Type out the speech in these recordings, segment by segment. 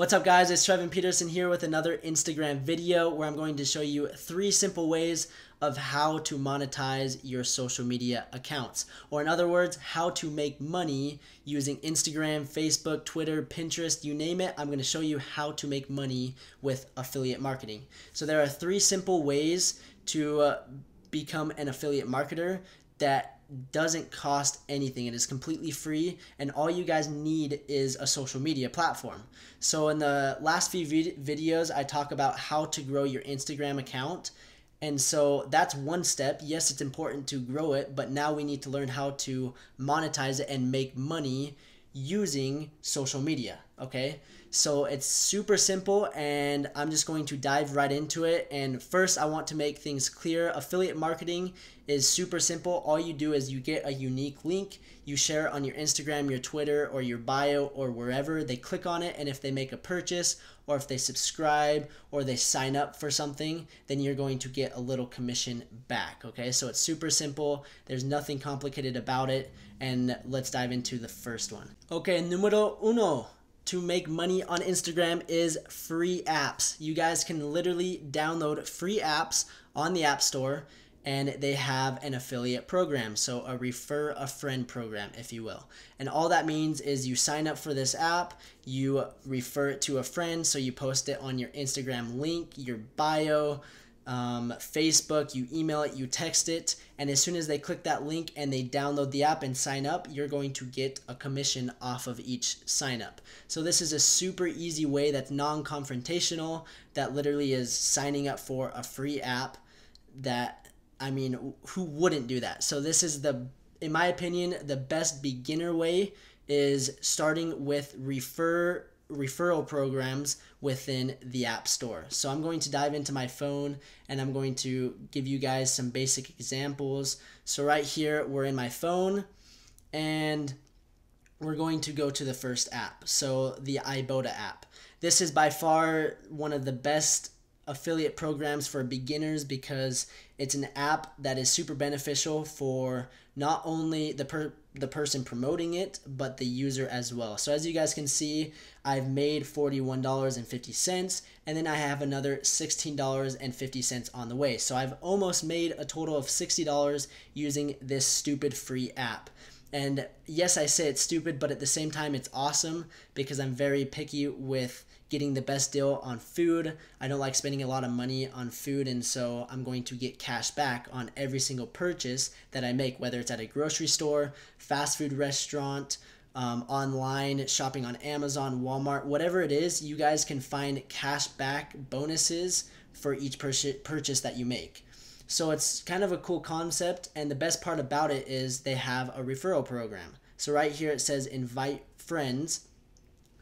What's up guys, it's Trevin Peterson here with another Instagram video where I'm going to show you 3 simple ways of how to monetize your social media accounts. Or in other words, how to make money using Instagram, Facebook, Twitter, Pinterest, you name it. I'm going to show you how to make money with affiliate marketing. So there are 3 simple ways to become an affiliate marketer that doesn't cost anything. It is completely free, and all you guys need is a social media platform. So in the last few videos, I talk about how to grow your Instagram account. And so that's one step. Yes, it's important to grow it, but now we need to learn how to monetize it and make money using social media, okay? So it's super simple, and I'm just going to dive right into it. And first, I want to make things clear. Affiliate marketing is super simple. All you do is you get a unique link, you share it on your Instagram, your Twitter, or your bio, or wherever. They click on it, and if they make a purchase, or if they subscribe, or they sign up for something, then you're going to get a little commission back, okay? So it's super simple. There's nothing complicated about it, and let's dive into the first one. Okay, numero uno to make money on Instagram is free apps. You guys can literally download free apps on the App Store, and they have an affiliate program, so a refer a friend program, if you will. And all that means is you sign up for this app, you refer it to a friend, so you post it on your Instagram link, your bio, Facebook, you email it, you text it, and as soon as they click that link and they download the app and sign up, you're going to get a commission off of each sign up. So this is a super easy way that's non-confrontational, that literally is signing up for a free app that, I mean, who wouldn't do that? So this is in my opinion, the best beginner way is starting with referral programs within the App Store. So I'm going to dive into my phone and I'm going to give you guys some basic examples. So right here, we're in my phone and we're going to go to the first app. So the Ibotta app. This is by far one of the best affiliate programs for beginners because it's an app that is super beneficial for not only the person promoting it, but the user as well. So as you guys can see, I've made $41.50, and then I have another $16.50 on the way. So I've almost made a total of $60 using this stupid free app. And yes, I say it's stupid, but at the same time, it's awesome because I'm very picky with getting the best deal on food. I don't like spending a lot of money on food, and so I'm going to get cash back on every single purchase that I make, whether it's at a grocery store, fast food restaurant, online, shopping on Amazon, Walmart, whatever it is, you guys can find cash back bonuses for each purchase that you make. So it's kind of a cool concept, and the best part about it is they have a referral program. So right here it says invite friends.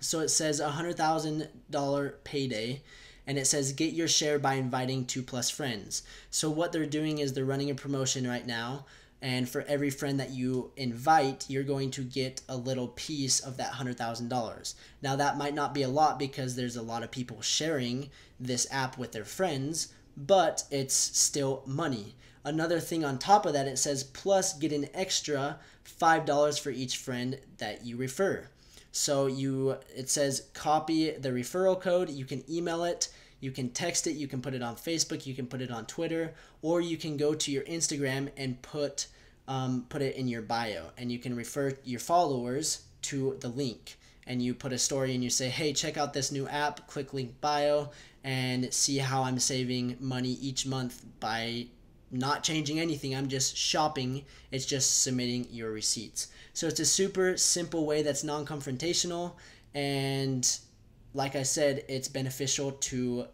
So it says $100,000 payday, and it says get your share by inviting 2+ friends. So what they're doing is they're running a promotion right now, and for every friend that you invite, you're going to get a little piece of that $100,000. Now that might not be a lot because there's a lot of people sharing this app with their friends, but it's still money. Another thing on top of that, it says plus get an extra $5 for each friend that you refer. So it says copy the referral code, you can email it, you can text it, you can put it on Facebook, you can put it on Twitter, or you can go to your Instagram and put it in your bio, and you can refer your followers to the link. And you put a story and you say, hey, check out this new app, click link bio, and see how I'm saving money each month by not changing anything. I'm just shopping. It's just submitting your receipts. So it's a super simple way that's non-confrontational, and like I said, it's beneficial to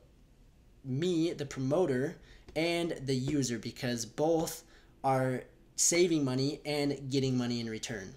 me, the promoter, and the user because both are saving money and getting money in return.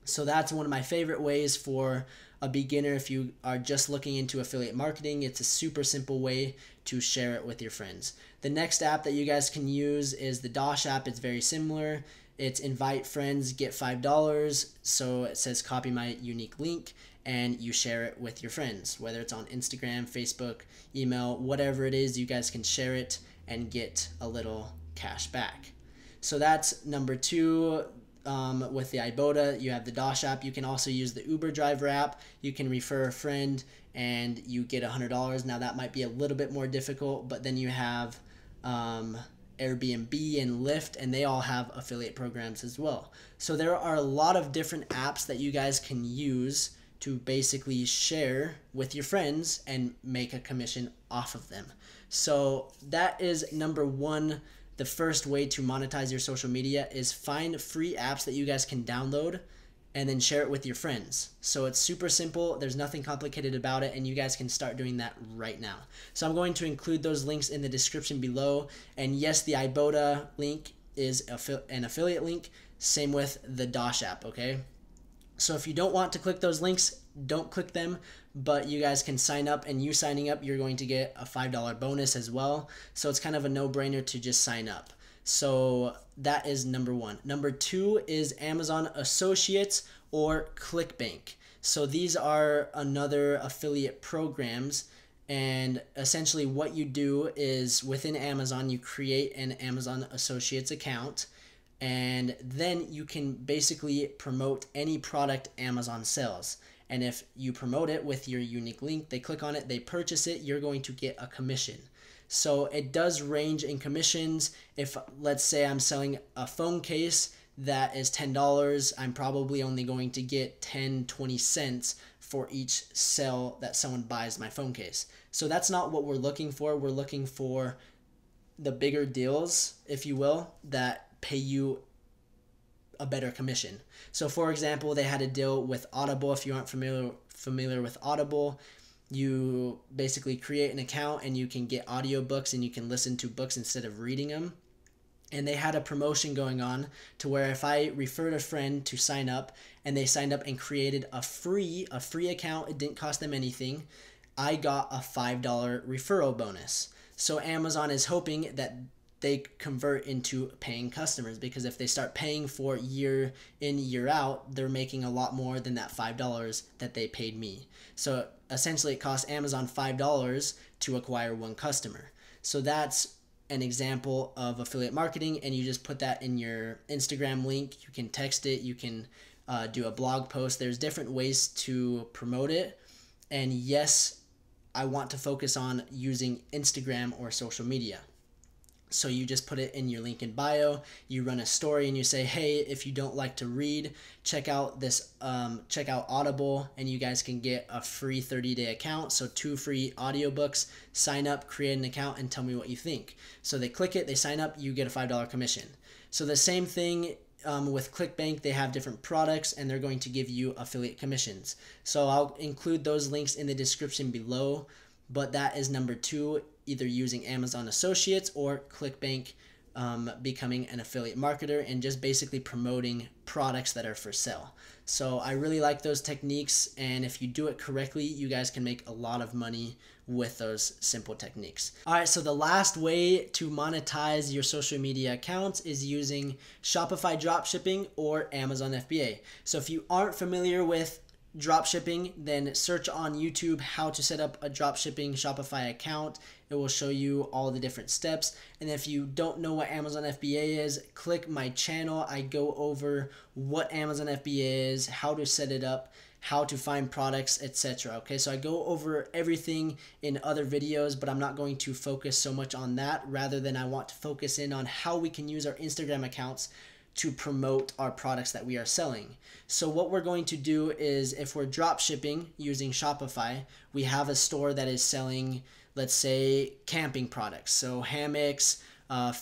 So that's one of my favorite ways for a beginner. If you are just looking into affiliate marketing, it's a super simple way to share it with your friends. The next app that you guys can use is the Dosh app. It's very similar. It's invite friends, get $5. So it says copy my unique link and you share it with your friends, whether it's on Instagram, Facebook, email, whatever it is, you guys can share it and get a little cash back. So that's number 2. with the Ibotta, you have the Dosh app. You can also use the Uber driver app. You can refer a friend and you get $100. Now that might be a little bit more difficult, but then you have Airbnb and Lyft, and they all have affiliate programs as well. So there are a lot of different apps that you guys can use to basically share with your friends and make a commission off of them. So that is number one. The first way to monetize your social media is find free apps that you guys can download and then share it with your friends. So it's super simple. There's nothing complicated about it, and you guys can start doing that right now. So I'm going to include those links in the description below. And yes, the Ibotta link is an affiliate link. Same with the Dosh app, okay? So if you don't want to click those links, don't click them, but you guys can sign up, and you signing up, you're going to get a $5 bonus as well. So it's kind of a no-brainer to just sign up. So that is number one. Number two is Amazon Associates or ClickBank. So these are another affiliate programs, and essentially what you do is within Amazon, you create an Amazon Associates account, and then you can basically promote any product Amazon sells. And if you promote it with your unique link, they click on it, they purchase it, you're going to get a commission. So it does range in commissions. If let's say I'm selling a phone case that is $10, I'm probably only going to get 10-20 cents for each sale that someone buys my phone case. So that's not what we're looking for. We're looking for the bigger deals, if you will, that pay you a better commission. So for example, they had a deal with Audible. If you aren't familiar with Audible, you basically create an account and you can get audiobooks and you can listen to books instead of reading them. And they had a promotion going on to where if I referred a friend to sign up and they signed up and created a free account, it didn't cost them anything, I got a $5 referral bonus. So Amazon is hoping that they convert into paying customers, because if they start paying for year in, year out, they're making a lot more than that $5 that they paid me. So essentially it costs Amazon $5 to acquire one customer. So that's an example of affiliate marketing, and you just put that in your Instagram link. You can text it, you can do a blog post. There's different ways to promote it. And yes, I want to focus on using Instagram or social media. So you just put it in your link in bio, you run a story and you say, hey, if you don't like to read, check out this, check out Audible, and you guys can get a free 30-day account. So 2 free audiobooks. Sign up, create an account, and tell me what you think. So they click it, they sign up, you get a $5 commission. So the same thing with ClickBank. They have different products and they're going to give you affiliate commissions. So I'll include those links in the description below. But that is number two, either using Amazon Associates or ClickBank, becoming an affiliate marketer and just basically promoting products that are for sale. So I really like those techniques, and if you do it correctly, you guys can make a lot of money with those simple techniques. All right, so the last way to monetize your social media accounts is using Shopify dropshipping or Amazon FBA. So if you aren't familiar with dropshipping, then search on YouTube how to set up a dropshipping Shopify account. It will show you all the different steps. And if you don't know what Amazon FBA is, click my channel. I go over what Amazon FBA is, how to set it up, how to find products, etc. Okay, so I go over everything in other videos, but I'm not going to focus so much on that. Rather than I want to focus in on how we can use our Instagram accounts to promote our products that we are selling. So what we're going to do is, if we're drop shipping using Shopify, we have a store that is selling, let's say, camping products. So hammocks,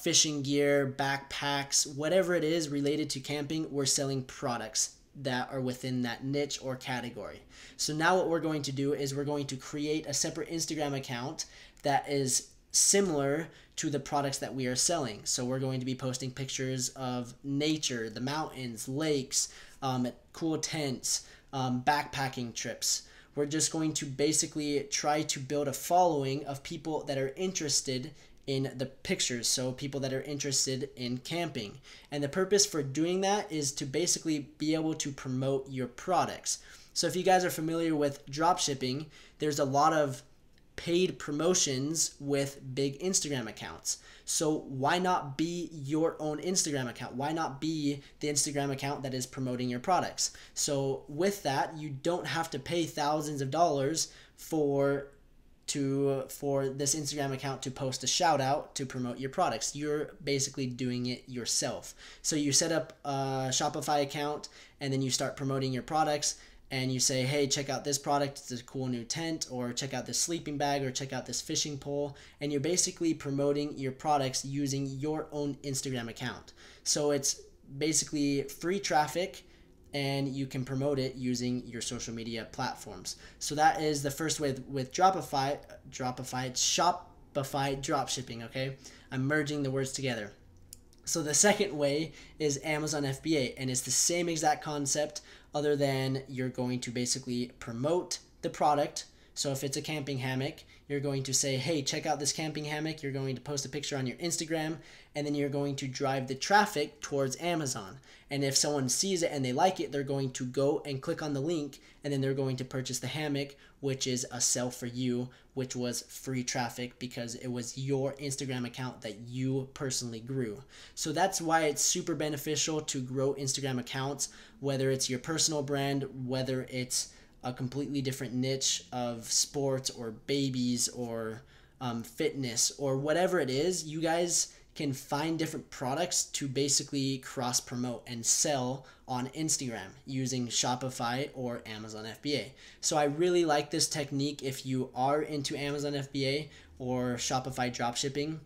fishing gear, backpacks, whatever it is related to camping, we're selling products that are within that niche or category. So now what we're going to do is we're going to create a separate Instagram account that is similar to the products that we are selling. So we're going to be posting pictures of nature, the mountains, lakes, cool tents, backpacking trips. We're just going to basically try to build a following of people that are interested in the pictures, so people that are interested in camping. And the purpose for doing that is to basically be able to promote your products. So if you guys are familiar with dropshipping, there's a lot of paid promotions with big Instagram accounts. So why not be your own Instagram account? Why not be the Instagram account that is promoting your products? So with that, you don't have to pay thousands of dollars for this Instagram account to post a shout out to promote your products. You're basically doing it yourself. So you set up a Shopify account and then you start promoting your products and you say, hey, check out this product, it's a cool new tent, or check out this sleeping bag, or check out this fishing pole. And you're basically promoting your products using your own Instagram account. So it's basically free traffic and you can promote it using your social media platforms. So that is the first way with Shopify dropshipping, okay? I'm merging the words together. So the second way is Amazon FBA, and it's the same exact concept other than you're going to basically promote the product. So if it's a camping hammock, you're going to say, hey, check out this camping hammock. You're going to post a picture on your Instagram, and then you're going to drive the traffic towards Amazon. And if someone sees it and they like it, they're going to go and click on the link, and then they're going to purchase the hammock, which is a sell for you, which was free traffic because it was your Instagram account that you personally grew. So that's why it's super beneficial to grow Instagram accounts, whether it's your personal brand, whether it's a completely different niche of sports or babies or fitness or whatever it is. You guys can find different products to basically cross promote and sell on Instagram using Shopify or Amazon FBA. So I really like this technique if you are into Amazon FBA or Shopify dropshipping.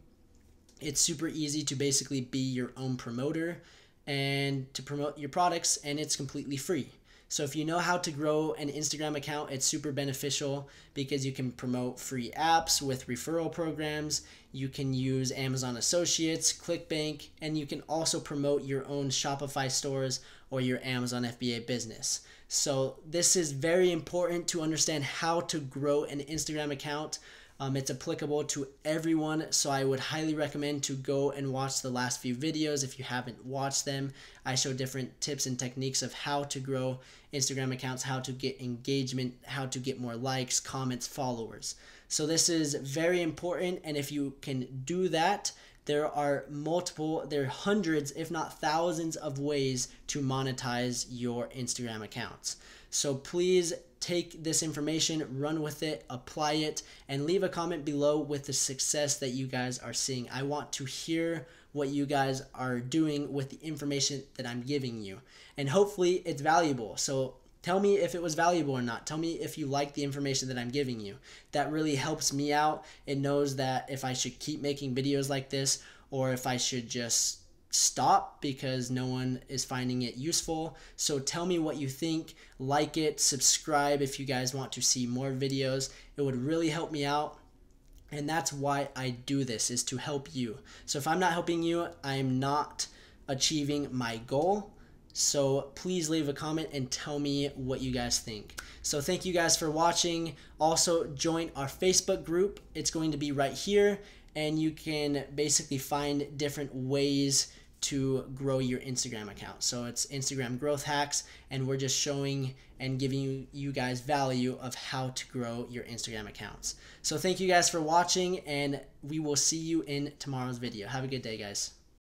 It's super easy to basically be your own promoter and to promote your products, and it's completely free. So if you know how to grow an Instagram account, it's super beneficial because you can promote free apps with referral programs. You can use Amazon Associates, ClickBank, and you can also promote your own Shopify stores or your Amazon FBA business. So this is very important to understand how to grow an Instagram account. It's applicable to everyone, so I would highly recommend to go and watch the last few videos if you haven't watched them. I show different tips and techniques of how to grow Instagram accounts, how to get engagement, how to get more likes, comments, followers. So this is very important, and if you can do that, there are hundreds, if not thousands of ways to monetize your Instagram accounts. So please take this information, run with it, apply it, and leave a comment below with the success that you guys are seeing. I want to hear what you guys are doing with the information that I'm giving you. And hopefully it's valuable. So tell me if it was valuable or not. Tell me if you like the information that I'm giving you. That really helps me out. It knows that if I should keep making videos like this or if I should just stop because no one is finding it useful. So tell me what you think, like it, subscribe if you guys want to see more videos. It would really help me out, and that's why I do this, is to help you. So if I'm not helping you, I am not achieving my goal. So please leave a comment and tell me what you guys think. So thank you guys for watching. Also join our Facebook group. It's going to be right here, and you can basically find different ways to grow your Instagram account. So it's Instagram growth hacks, and we're just showing and giving you guys value of how to grow your Instagram accounts. So thank you guys for watching, and we will see you in tomorrow's video. Have a good day, guys.